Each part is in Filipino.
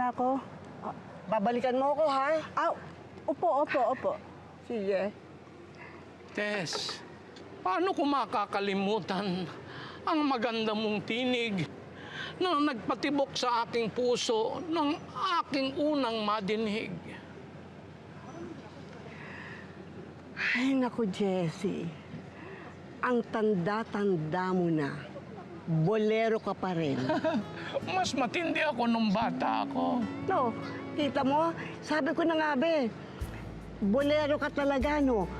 muna ako. Babalikan mo ako, ha? Ah, opo. Sige. Tess, paano ko makakalimutan ang maganda mong tinig na nagpatibok sa aking puso ng aking unang madinig? Ay, naku, Jessie. Ang tanda-tanda mo na. Bolero ka pa rin. Mas matindi ako nung bata ako. No, kita mo? Sabi ko na nga, be. Bolero ka talaga, no?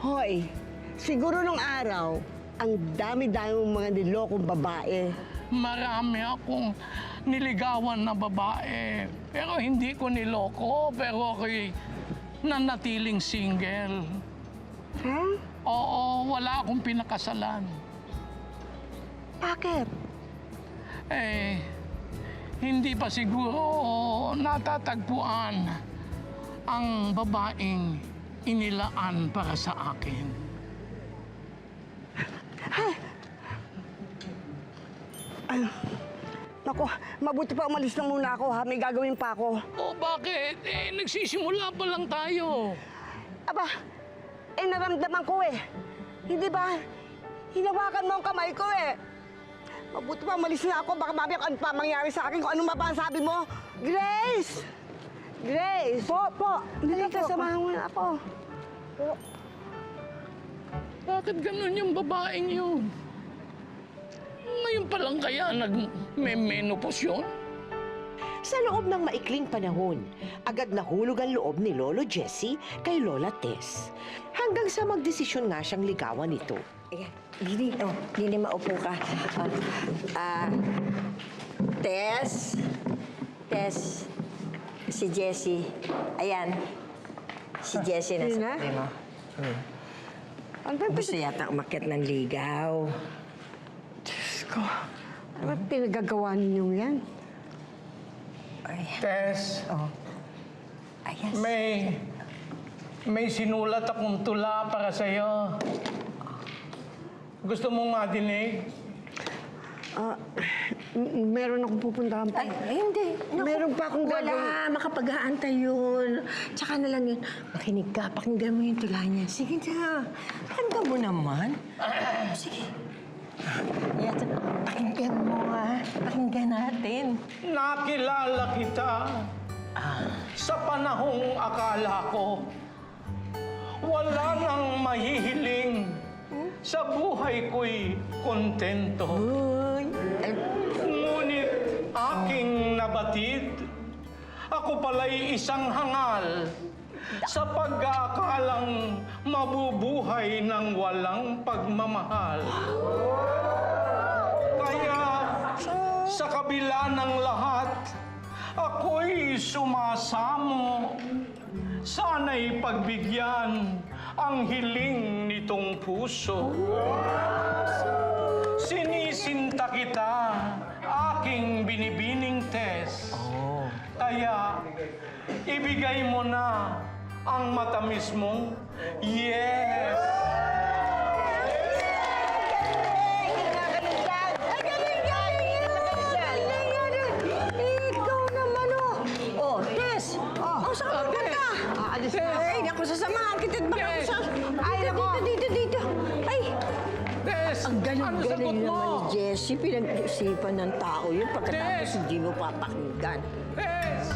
Hoy, siguro nung araw, ang dami-dami mong mga nilokong babae. Marami akong niligawan na babae. Pero hindi ko niloko, pero ako'y nanatiling single. Ha? Oo, wala akong pinakasalan. Bakit? Eh, hindi pa siguro natatagpuan ang babaeng inilaan para sa akin. Naku, mabuti pa umalis na muna ako, ha? May gagawin pa ako. O bakit? Eh, nagsisimula pa lang tayo. Aba, naramdaman ko eh. Hindi ba? Hinawakan mo ang kamay ko eh. Mabuti pa umalis na ako. Baka mamaya ano pa mangyari sa akin. Kung ano ba ang sabi mo. Grace! Grace! Po. Halika, samahan mo na ako. Bakit ganun yung babaeng yun? Ngayon pa lang kaya nag-menopause yun? Sa loob ng maikling panahon, agad nahulog ang loob ni Lolo Jesse kay Lola Tess. Hanggang sa magdesisyon nga siyang ligawan ito. Ayan, Lini, maupo ka. Tess, si Jessie. Ayan, si Jessie na Yun sa na? tabi mo. Ano ba Gusto yata umakyat ng ligaw. Diyos ko? Ano ba pinagagawa ninyo yan? Ay, Tess, ayan. may sinulat akong tula para sa'yo. Gusto mong madinig? Meron akong pupuntahan pa. Ay, hindi. Naku, Meron pa akong wala, gagawin. makapag-aantay yun. Tsaka na lang yun. Makinig ka, pakinggan mo yung tula niya. Sige na, pakinggan mo naman. Sige. Yan, pakinggan mo pakinggan natin. Nakilala kita sa panahong akala ko wala nang mahihiling. Sa buhay ko'y kontento. Ngunit aking nabatid, ako pala'y isang hangal sa pag-aakalang mabubuhay ng walang pagmamahal. Kaya sa kabila ng lahat, ako'y sumasamo. Sana'y pagbigyan ang hiling nitong puso. Sinisinta kita, aking binibining Tess. Kaya ibigay mo na ang matamis mong yes. Ikaw naman, Oh, Tess! Saan ka pupunta? Aalis na ako. Ay, naku, sasamahan kita. Baka Tess! sa... Ay, dito. Ay! Tess, Ang ano galing-galing sagot mo? naman ni Jessie. Pinag-isipan ng tao yun pagkatapos Tess! hindi mo papakinggan. Tess!